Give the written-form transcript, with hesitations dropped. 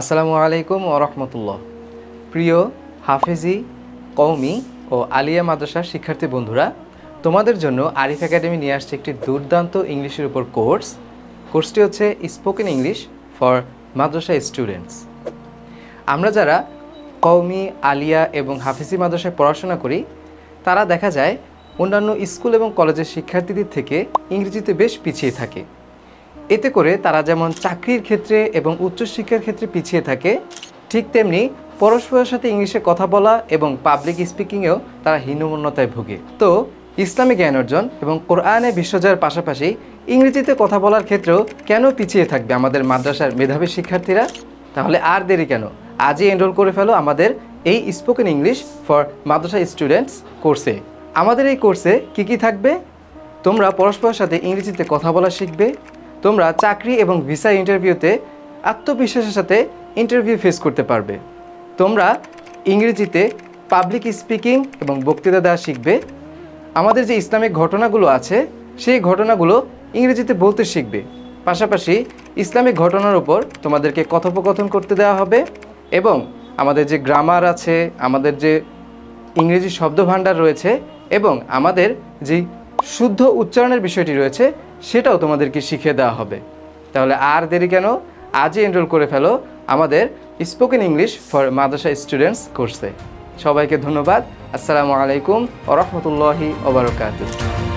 আসসালামু আলাইকুম ওয়া রাহমাতুল্লাহ। প্রিয় হাফেজি, কওমি ও আলিয়া মাদ্রাসার শিক্ষার্থী বন্ধুরা, তোমাদের জন্য আরিফ একাডেমি নিয়ে আসছে একটি দুর্দান্ত ইংলিশের উপর কোর্সটি হচ্ছে spoken English for Madrasa students. আমরা যারা কওমি, আলিয়া এবং হাফেজি মাদ্রাসায় পড়াশোনা করি, তারা দেখা যায় অন্যান্য স্কুল এবং কলেজের শিক্ষার্থীদের থেকে ইংরেজিতে বেশ পিছিয়ে থাকে। এতে করে তারা যেমন চাকরির ক্ষেত্রে এবং উচ্চশিক্ষার ক্ষেত্রে পিছিয়ে থাকে, ঠিক তেমনি পরস্পরের সাথে ইংলিশে কথা বলা এবং পাবলিক স্পিকিংয়েও তারা হীনমন্যতায় ভোগে। তো ইসলামী জ্ঞান অর্জন এবং কোরআনে বিশ্বজয়ের পাশাপাশি ইংরেজিতে কথা বলার ক্ষেত্রেও কেন পিছিয়ে থাকবে আমাদের মাদ্রাসার মেধাবী শিক্ষার্থীরা? তাহলে আর দেরি কেন, আজই এনরোল করে ফেলো আমাদের এই spoken English for Madrasa students কোর্সে। আমাদের এই কোর্সে কি থাকবে? তোমরা পরস্পরের সাথে ইংরেজিতে কথা বলা শিখবে। তোমরা চাকরি এবং ভিসা ইন্টারভিউতে আত্মবিশ্বাসের সাথে ইন্টারভিউ ফেস করতে পারবে। তোমরা ইংরেজিতে পাবলিক স্পিকিং এবং বক্তৃতা দেওয়া শিখবে। আমাদের যে ইসলামিক ঘটনাগুলো আছে, সেই ঘটনাগুলো ইংরেজিতে বলতে শিখবে। পাশাপাশি ইসলামিক ঘটনার উপর তোমাদেরকে কথোপকথন করতে দেওয়া হবে এবং আমাদের যে গ্রামার আছে, আমাদের যে ইংরেজি শব্দভাণ্ডার রয়েছে এবং আমাদের যে শুদ্ধ উচ্চারণের বিষয়টি রয়েছে, সেটাও তোমাদেরকে শিখিয়ে দেওয়া হবে। তাহলে আর দেরি কেন, আজই এনরোল করে ফেলো আমাদের spoken English for Madrasa students কোর্সে। সবাইকে ধন্যবাদ। আসসালামু আলাইকুম ওয়া রাহমাতুল্লাহি ওয়া বারাকাতুহু।